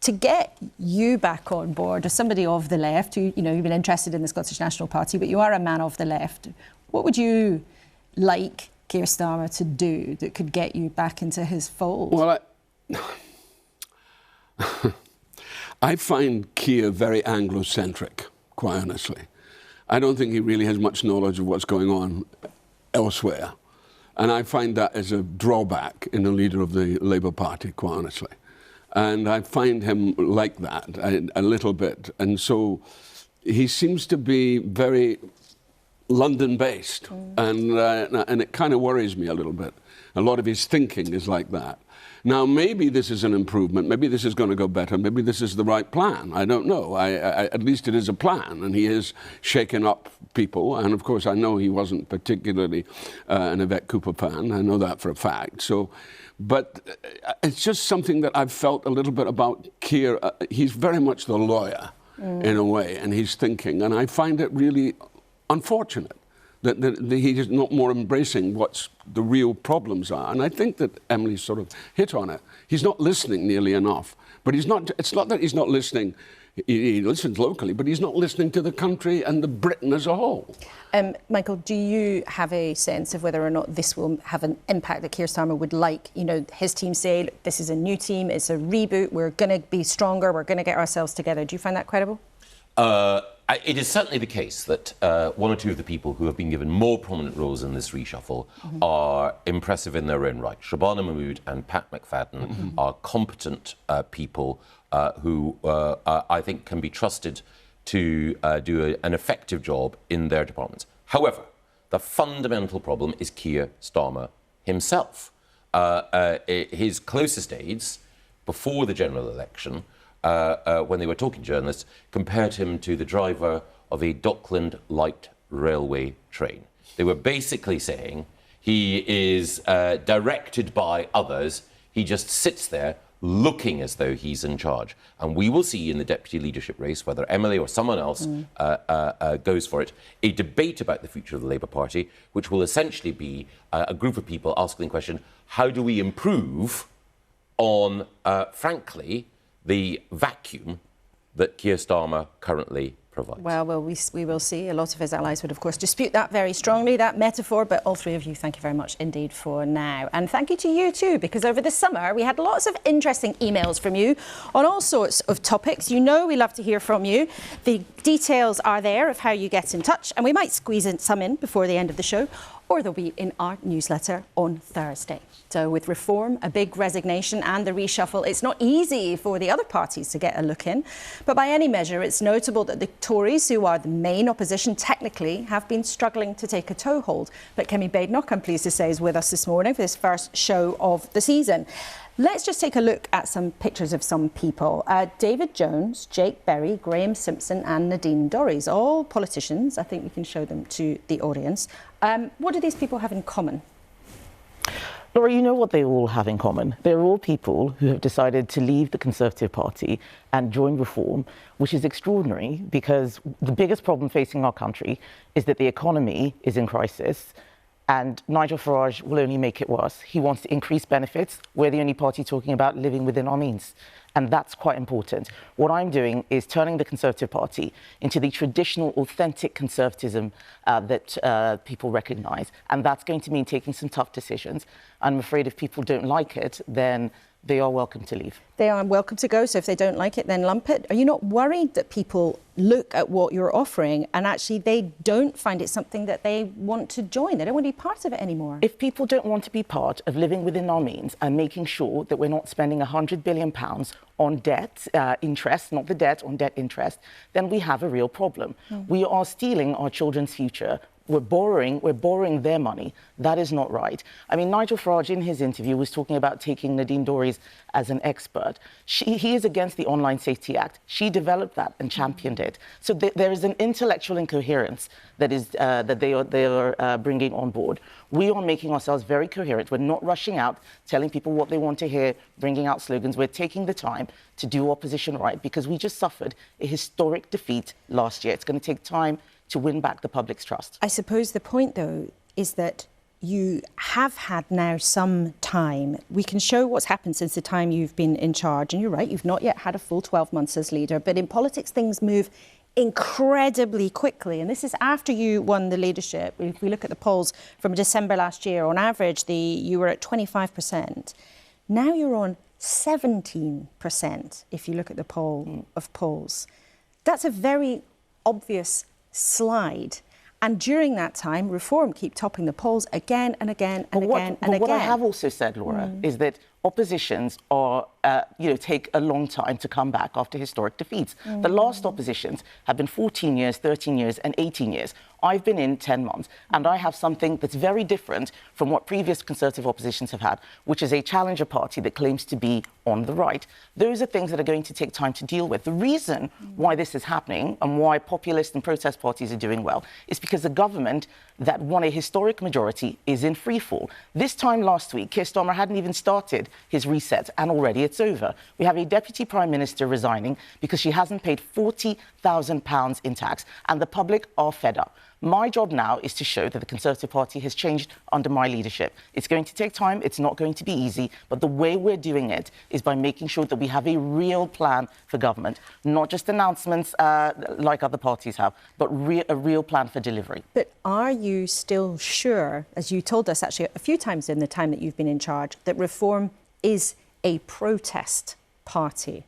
To get you back on board as somebody of the left, who, you know, you've been interested in the Scottish National Party, but you are a man of the left, what would you like Keir Starmer to do that could get you back into his fold? Well, I find Keir very Anglo-centric, quite honestly. I don't think he really has much knowledge of what's going on elsewhere. And I find that as a drawback in a leader of the Labour Party, quite honestly. And I find him like that a little bit. And so he seems to be very London-based. And it kind of worries me a little bit. A lot of his thinking is like that. Now, maybe this is an improvement. Maybe this is going to go better. Maybe this is the right plan. I don't know. At least it is a plan, and he is shaking up people. And, of course, I know he wasn't particularly an Yvette Cooper fan. I know that for a fact. But it's just something that I've felt a little bit about Keir. He's very much the lawyer, in a way, and he's thinking. And I find it really unfortunate that he is not more embracing what the real problems are. And I think that Emily sort of hit on it. He's not listening nearly enough. But it's not that he's not listening. He listens locally, but he's not listening to the country and the Britain as a whole. Michael, do you have a sense of whether or not this will have an impact that Keir Starmer would like? You know, his team say, this is a new team, it's a reboot, we're going to be stronger, we're going to get ourselves together. Do you find that credible? It is certainly the case that one or two of the people who have been given more prominent roles in this reshuffle are impressive in their own right. Shabana Mahmood and Pat McFadden are competent people who I think can be trusted to do an effective job in their departments. However, The fundamental problem is Keir Starmer himself. His closest aides, before the general election, when they were talking to journalists, compared him to the driver of a Dockland light railway train. They were basically saying he is directed by others. He just sits there looking as though he's in charge. And we will see in the deputy leadership race, whether Emily or someone else goes for it, a debate about the future of the Labour Party, which will essentially be a group of people asking the question, how do we improve on, frankly, the vacuum that Keir Starmer currently provides? Well, we will see. A lot of his allies would, of course, dispute that very strongly, that metaphor. But all three of you, thank you very much indeed for now. And thank you to you too, because over the summer we had lots of interesting emails from you on all sorts of topics. You know we love to hear from you. The details are there of how you get in touch, and we might squeeze some in before the end of the show, or they'll be in our newsletter on Thursday. So with Reform, a big resignation and the reshuffle, it's not easy for the other parties to get a look in. But by any measure, it's notable that the Tories, who are the main opposition technically, have been struggling to take a toehold. But Kemi Badenoch, I'm pleased to say, is with us this morning for this first show of the season. Let's just take a look at some pictures of some people. David Jones, Jake Berry, Graham Simpson and Nadine Dorries, all politicians. I think we can show them to the audience. What do these people have in common? Laura, you know what they all have in common. They're all people who have decided to leave the Conservative Party and join Reform, which is extraordinary because the biggest problem facing our country is that the economy is in crisis. And Nigel Farage will only make it worse. He wants to increase benefits. We're the only party talking about living within our means. And that's quite important. What I'm doing is turning the Conservative Party into the traditional, authentic conservatism that people recognise. And that's going to mean taking some tough decisions. I'm afraid if people don't like it, then they are welcome to leave. They are welcome to go, so if they don't like it, then lump it. Are you not worried that people look at what you're offering and actually they don't find it something that they want to join? They don't want to be part of it anymore. If people don't want to be part of living within our means and making sure that we're not spending £100 billion on debt interest, not the debt, on debt interest, then we have a real problem. We are stealing our children's future. We're borrowing their money. That is not right. I mean, Nigel Farage in his interview was talking about taking Nadine Dorries as an expert. He is against the Online Safety Act. She developed that and championed it. So there is an intellectual incoherence that is that they are bringing on board. We are making ourselves very coherent. We're not rushing out, telling people what they want to hear, bringing out slogans. We're taking the time to do opposition right because we just suffered a historic defeat last year. It's going to take time to win back the public's trust. I suppose the point, though, is that you have had now some time. We can show what's happened since the time you've been in charge. And you're right, you've not yet had a full 12 months as leader. But in politics, things move incredibly quickly. And this is after you won the leadership. If we look at the polls from December last year, on average, you were at 25%. Now you're on 17%, if you look at the poll of polls. That's a very obvious slide. And during that time, Reform keep topping the polls again and again and again and again. What I have also said, Laura, is that oppositions are, take a long time to come back after historic defeats. The last oppositions have been 14 years, 13 years and 18 years. I've been in 10 months and I have something that's very different from what previous Conservative oppositions have had, which is a challenger party that claims to be on the right. Those are things that are going to take time to deal with. The reason why this is happening and why populist and protest parties are doing well is because the government that won a historic majority is in freefall. This time last week, Keir Starmer hadn't even started his reset and already it's over. We have a Deputy Prime Minister resigning because she hasn't paid £40,000 in tax and the public are fed up. My job now is to show that the Conservative Party has changed under my leadership. It's going to take time, it's not going to be easy, but the way we're doing it is by making sure that we have a real plan for government, not just announcements like other parties have, but a real plan for delivery. But are you still sure, as you told us actually a few times in the time that you've been in charge, that Reform is a protest party?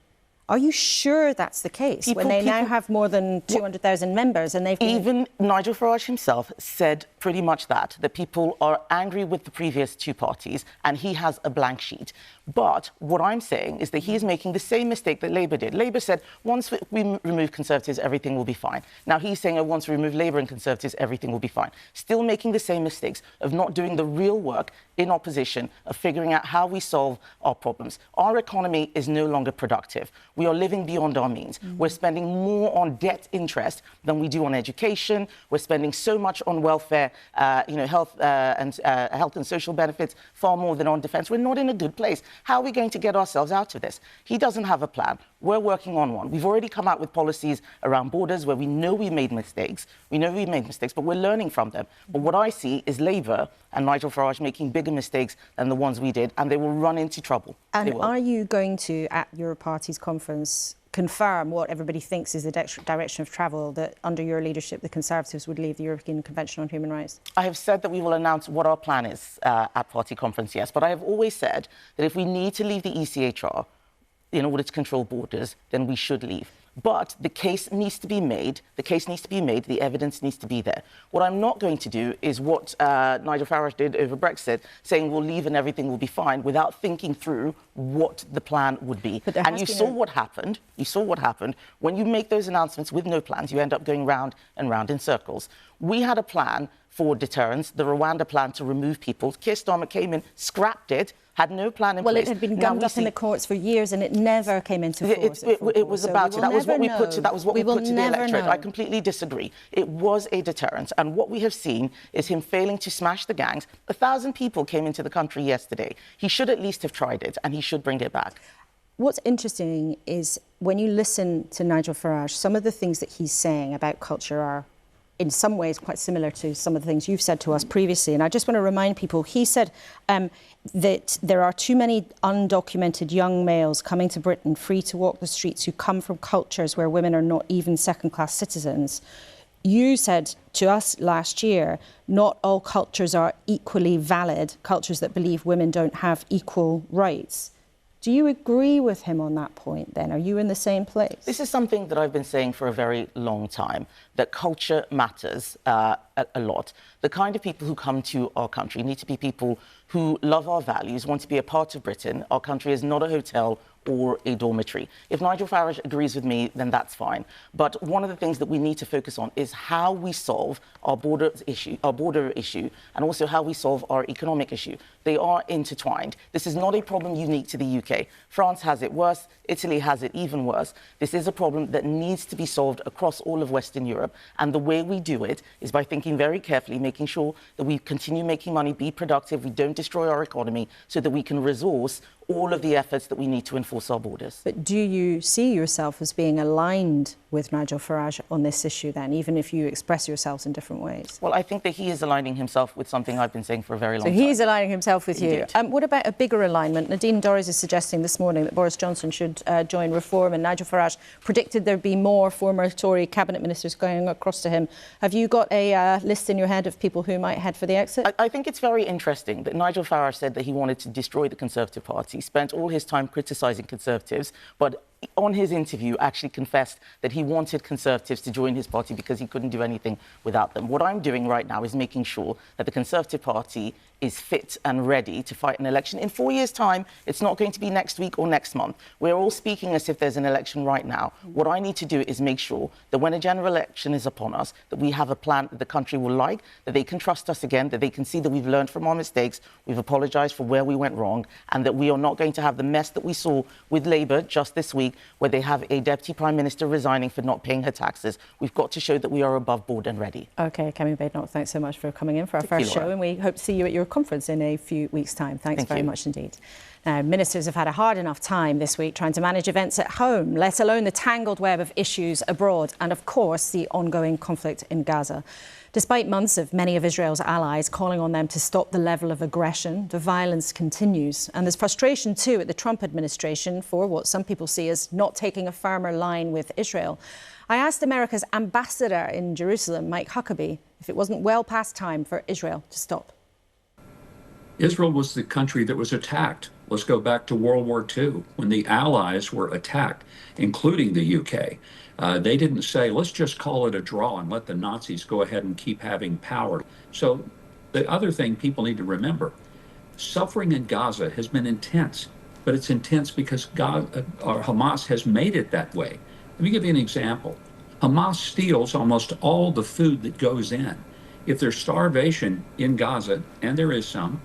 Are you sure that's the case when they now have more than 200,000 members and they've been... Even Nigel Farage himself said pretty much that people are angry with the previous two parties and he has a blank sheet. But what I'm saying is that he is making the same mistake that Labour did. Labour said, once we remove Conservatives, everything will be fine. Now he's saying, oh, once we remove Labour and Conservatives, everything will be fine. Still making the same mistakes of not doing the real work in opposition, of figuring out how we solve our problems. Our economy is no longer productive. We are living beyond our means. We're spending more on debt interest than we do on education. We're spending so much on welfare, health and social benefits, far more than on defence. We're not in a good place. How are we going to get ourselves out of this? He doesn't have a plan. We're working on one. We've already come out with policies around borders where we know we made mistakes. But we're learning from them. But what I see is Labour and Nigel Farage making bigger mistakes than the ones we did, and they will run into trouble. And are you going to, at your party's conference, confirm what everybody thinks is the direction of travel, that under your leadership the Conservatives would leave the European Convention on Human Rights? I have said that we will announce what our plan is at party conference, yes. But I have always said that if we need to leave the ECHR in order to control borders, then we should leave. But the case needs to be made. The evidence needs to be there. What I'm not going to do is what Nigel Farage did over Brexit, saying we'll leave and everything will be fine, without thinking through what the plan would be. And you saw what happened. You saw what happened. When you make those announcements with no plans, you end up going round and round in circles. We had a plan for deterrence, the Rwanda plan to remove people. Keir Starmer came in, scrapped it, had no plan in place. Well, it had been gummed up in the courts for years and it never came into force. It was about it. That was what we put to the electorate. I completely disagree. It was a deterrent. And what we have seen is him failing to smash the gangs. 1,000 people came into the country yesterday. He should at least have tried it and he should bring it back. What's interesting is when you listen to Nigel Farage, some of the things that he's saying about culture are in some ways quite similar to some of the things you've said to us previously. And I just want to remind people, he said that there are too many undocumented young males coming to Britain free to walk the streets who come from cultures where women are not even second-class citizens. You said to us last year, not all cultures are equally valid, cultures that believe women don't have equal rights. Do you agree with him on that point then? Are you in the same place? This is something that I've been saying for a very long time, that culture matters a lot. The kind of people who come to our country need to be people who love our values, want to be a part of Britain. Our country is not a hotel or a dormitory. If Nigel Farage agrees with me, then that's fine. But one of the things that we need to focus on is how we solve our border issue, and also how we solve our economic issue. They are intertwined. This is not a problem unique to the UK. France has it worse. Italy has it even worse. This is a problem that needs to be solved across all of Western Europe. And the way we do it is by thinking very carefully, making sure that we continue making money, be productive, we don't destroy our economy, so that we can resource all of the efforts that we need to enforce our borders. But do you see yourself as being aligned with Nigel Farage on this issue then, even if you express yourselves in different ways? Well, I think that he is aligning himself with something I've been saying for a very long time. So he's aligning himself with you. Indeed. What about a bigger alignment? Nadine Dorries is suggesting this morning that Boris Johnson should join Reform, and Nigel Farage predicted there'd be more former Tory cabinet ministers going across to him. Have you got a list in your head of people who might head for the exit? I think it's very interesting that Nigel Farage said that he wanted to destroy the Conservative Party. He spent all his time criticising Conservatives, but on his interview actually confessed that he wanted Conservatives to join his party because he couldn't do anything without them. What I'm doing right now is making sure that the Conservative Party is fit and ready to fight an election in 4 years' time. It's not going to be next week or next month. We're all speaking as if there's an election right now. What I need to do is make sure that when a general election is upon us, that we have a plan that the country will like, that they can trust us again, that they can see that we've learned from our mistakes, we've apologised for where we went wrong, and that we are not going to have the mess that we saw with Labour just this week, where they have a Deputy Prime Minister resigning for not paying her taxes. We've got to show that we are above board and ready. OK, Kemi Badenoch, thanks so much for coming in for our first show, and we hope to see you at your conference in a few weeks' time. Thanks very much indeed. Now, ministers have had a hard enough time this week trying to manage events at home, let alone the tangled web of issues abroad and, of course, the ongoing conflict in Gaza. Despite months of many of Israel's allies calling on them to stop the level of aggression, the violence continues. And there's frustration, too, at the Trump administration for what some people see as not taking a firmer line with Israel. I asked America's ambassador in Jerusalem, Mike Huckabee, if it wasn't well past time for Israel to stop. Israel was the country that was attacked Let's go back to World War II, when the Allies were attacked, including the UK. They didn't say, let's just call it a draw and let the Nazis go ahead and keep having power. So the other thing people need to remember, suffering in Gaza has been intense, but it's intense because Hamas has made it that way. Let me give you an example. Hamas steals almost all the food that goes in. If there's starvation in Gaza, and there is some,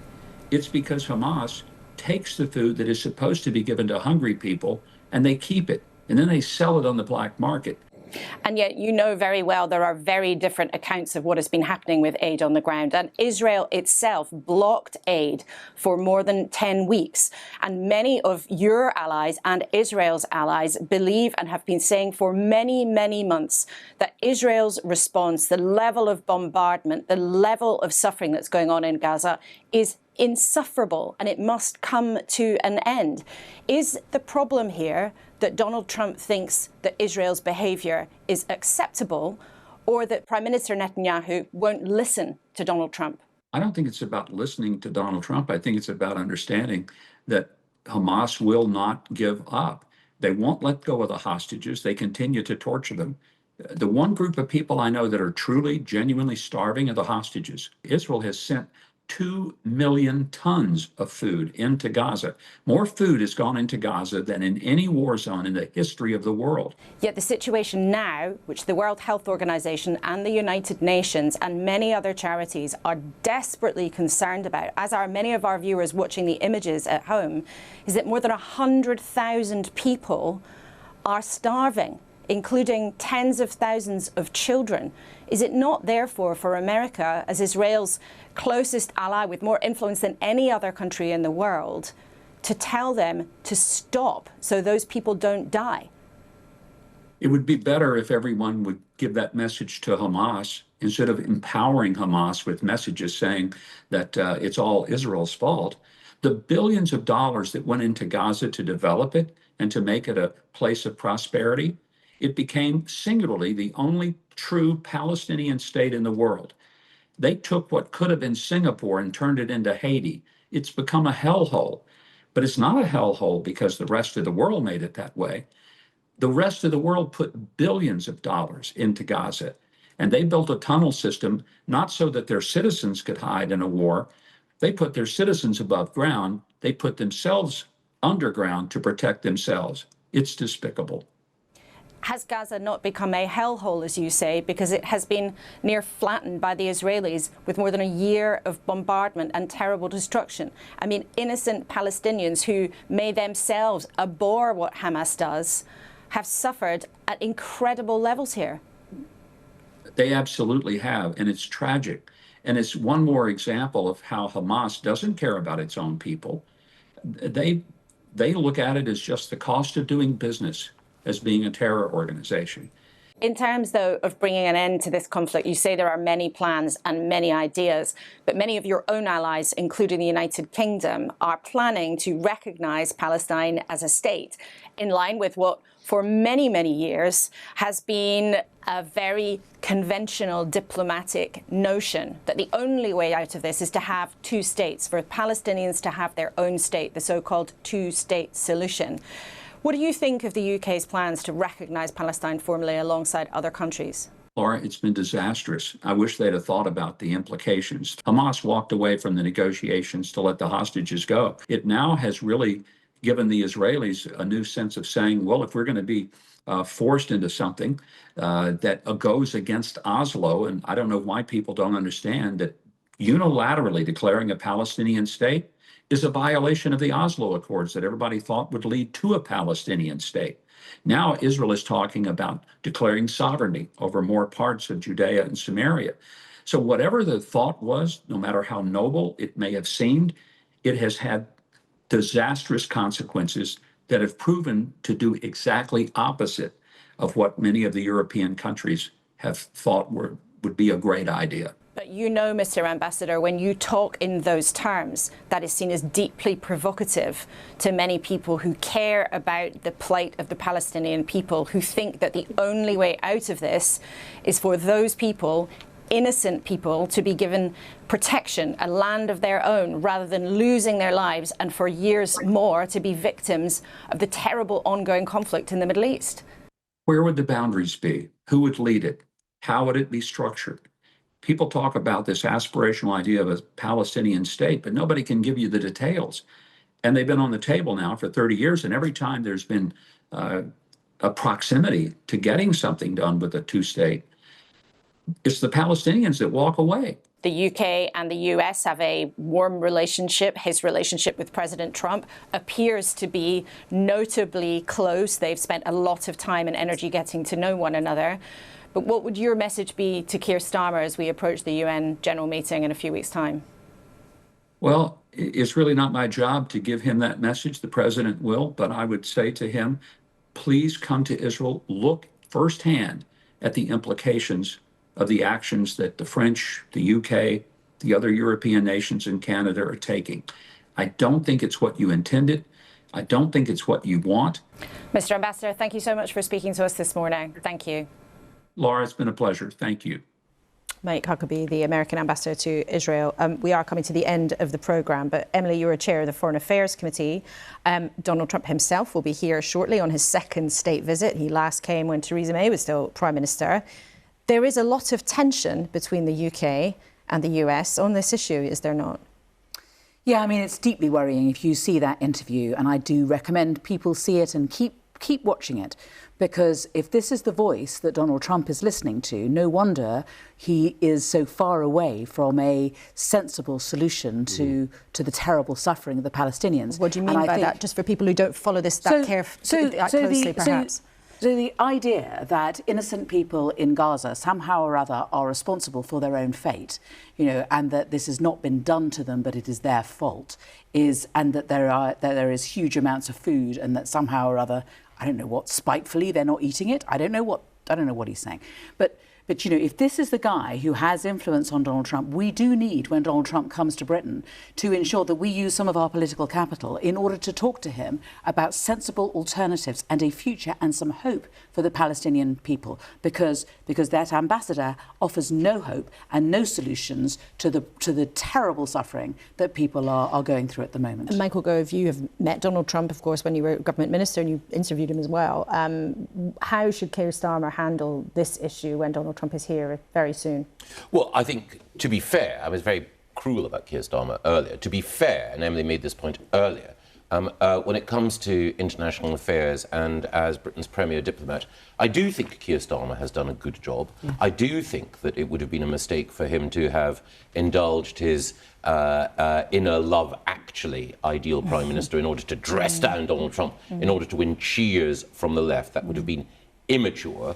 it's because Hamas takes the food that is supposed to be given to hungry people and they keep it, and then they sell it on the black market. And yet you know very well there are very different accounts of what has been happening with aid on the ground. And Israel itself blocked aid for more than 10 weeks. And many of your allies and Israel's allies believe and have been saying for many, many months that Israel's response, the level of bombardment, the level of suffering that's going on in Gaza is insufferable and it must come to an end. Is the problem here that Donald Trump thinks that Israel's behaviour is acceptable, or that Prime Minister Netanyahu won't listen to Donald Trump? I don't think it's about listening to Donald Trump. I think it's about understanding that Hamas will not give up. They won't let go of the hostages. They continue to torture them. The one group of people I know that are truly, genuinely starving are the hostages. Israel has sent 2 million tons of food into Gaza. More food has gone into Gaza than in any war zone in the history of the world. Yet the situation now, which the World Health Organization and the United Nations and many other charities are desperately concerned about, as are many of our viewers watching the images at home, is that more than 100,000 people are starving, including tens of thousands of children. Is it not, therefore, for America, as Israel's closest ally with more influence than any other country in the world, to tell them to stop so those people don't die? It would be better if everyone would give that message to Hamas instead of empowering Hamas with messages saying that it's all Israel's fault. The billions of dollars that went into Gaza to develop it and to make it a place of prosperity, it became singularly the only true Palestinian state in the world. They took what could have been Singapore and turned it into Haiti. It's become a hellhole. But it's not a hellhole because the rest of the world made it that way. The rest of the world put billions of dollars into Gaza. And they built a tunnel system, not so that their citizens could hide in a war. They put their citizens above ground. They put themselves underground to protect themselves. It's despicable. Has Gaza not become a hellhole, as you say, because it has been near flattened by the Israelis with more than a year of bombardment and terrible destruction? I mean, innocent Palestinians who may themselves abhor what Hamas does have suffered at incredible levels here. They absolutely have, and it's tragic. And it's one more example of how Hamas doesn't care about its own people. They look at it as just the cost of doing business, as being a terror organization. In terms, though, of bringing an end to this conflict, you say there are many plans and many ideas, but many of your own allies, including the United Kingdom, are planning to recognise Palestine as a state, in line with what, for many, many years, has been a very conventional diplomatic notion that the only way out of this is to have two states, for Palestinians to have their own state, the so-called two-state solution. What do you think of the UK's plans to recognise Palestine formally alongside other countries? Laura, it's been disastrous. I wish they'd have thought about the implications. Hamas walked away from the negotiations to let the hostages go. It now has really given the Israelis a new sense of saying, well, if we're going to be forced into something that goes against Oslo, and I don't know why people don't understand that unilaterally declaring a Palestinian state is a violation of the Oslo Accords that everybody thought would lead to a Palestinian state. Now Israel is talking about declaring sovereignty over more parts of Judea and Samaria. So whatever the thought was, no matter how noble it may have seemed, it has had disastrous consequences that have proven to do exactly opposite of what many of the European countries have thought would be a great idea. But you know, Mr. Ambassador, when you talk in those terms, that is seen as deeply provocative to many people who care about the plight of the Palestinian people, who think that the only way out of this is for those people innocent people to be given protection, a land of their own, rather than losing their lives and for years more to be victims of the terrible ongoing conflict in the Middle East? Where would the boundaries be? Who would lead it? How would it be structured? People talk about this aspirational idea of a Palestinian state, but nobody can give you the details. And they've been on the table now for 30 years, and every time there's been a proximity to getting something done with a two-state, it's the Palestinians that walk away. The UK and the US have a warm relationship. His relationship with President Trump appears to be notably close. They've spent a lot of time and energy getting to know one another. But what would your message be to Keir Starmer as we approach the UN General Meeting in a few weeks' time? Well, it's really not my job to give him that message. The president will, but I would say to him, please come to Israel, look firsthand at the implications of the actions that the French, the UK, the other European nations and Canada are taking. I don't think it's what you intended. I don't think it's what you want. Mr. Ambassador, thank you so much for speaking to us this morning. Thank you. Laura, it's been a pleasure. Thank you. Mike Huckabee, the American ambassador to Israel. We are coming to the end of the programme, but Emily, you're a chair of the Foreign Affairs Committee. Donald Trump himself will be here shortly on his second state visit. He last came when Theresa May was still Prime Minister. There is a lot of tension between the UK and the US on this issue, is there not? Yeah, I mean, it's deeply worrying if you see that interview, and I do recommend people see it and keep watching it, because if this is the voice that Donald Trump is listening to, no wonder he is so far away from a sensible solution to the terrible suffering of the Palestinians. What do you mean by that, just for people who don't follow this that closely, perhaps? So the idea that innocent people in Gaza somehow or other are responsible for their own fate, and that this has not been done to them, but it is their fault, and that there is huge amounts of food, and that somehow or other, I don't know what, spitefully they're not eating it. I don't know what he's saying, but if this is the guy who has influence on Donald Trump, we do need, when Donald Trump comes to Britain, to ensure that we use some of our political capital in order to talk to him about sensible alternatives and a future and some hope for the Palestinian people, because that ambassador offers no hope and no solutions to the terrible suffering that people are going through at the moment. And Michael Gove, you have met Donald Trump, of course, when you were government minister, and you interviewed him as well. How should Keir Starmer handle this issue when Donald Trump is here very soon? Well, I think, to be fair, I was very cruel about Keir Starmer earlier. To be fair, and Emily made this point earlier, when it comes to international affairs and as Britain's premier diplomat, I do think Keir Starmer has done a good job. Yeah. I do think that it would have been a mistake for him to have indulged his inner Love Actually ideal Prime Minister in order to dress down Donald Trump, in order to win cheers from the left. That would have been immature.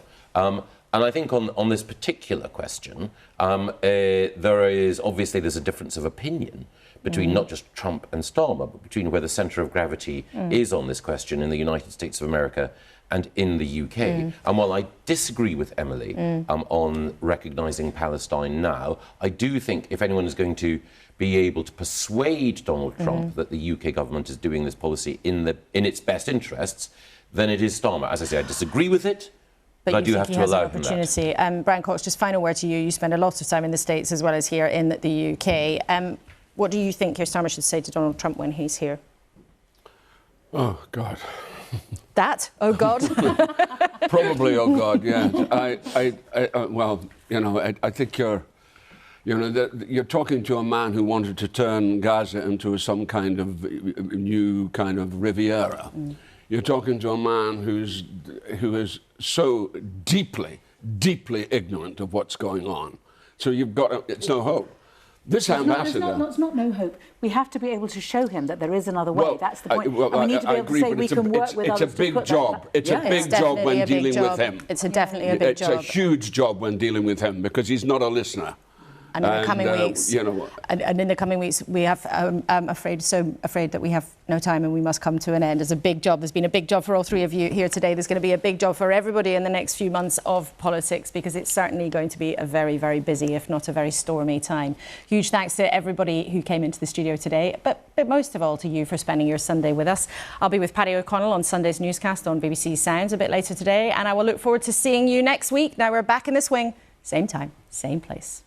And I think on this particular question, there's a difference of opinion between not just Trump and Starmer, but between where the centre of gravity is on this question in the United States of America and in the UK. And while I disagree with Emily on recognising Palestine now, I do think if anyone is going to be able to persuade Donald Trump that the UK government is doing this policy in its best interests, then it is Starmer. As I say, I disagree with it, but I do have to allow him that. Brian Cox, just final word to you. You spend a lot of time in the States as well as here in the UK. What do you think Keir Starmer should say to Donald Trump when he's here? Oh, God. That? Oh, God? Probably, oh, God, yeah. I think you're talking to a man who wanted to turn Gaza into some kind of new kind of Riviera. You're talking to a man who is so deeply, deeply ignorant of what's going on. So it's no hope. This ambassador... It's not no hope. We have to be able to show him that there is another way. That's the point. We need to be able to say we can work with others. It's a big job. It's a big job when dealing with him. It's definitely a big job. It's a huge job when dealing with him because he's not a listener. And in the coming weeks, and in the coming weeks, we have afraid that we have no time and we must come to an end. It's a big job. There's been a big job for all three of you here today. There's going to be a big job for everybody in the next few months of politics, because it's certainly going to be a very, very busy, if not a very stormy time. Huge thanks to everybody who came into the studio today, but most of all to you for spending your Sunday with us. I'll be with Paddy O'Connell on Sunday's newscast on BBC Sounds a bit later today, and I will look forward to seeing you next week. Now we're back in the swing same time, same place.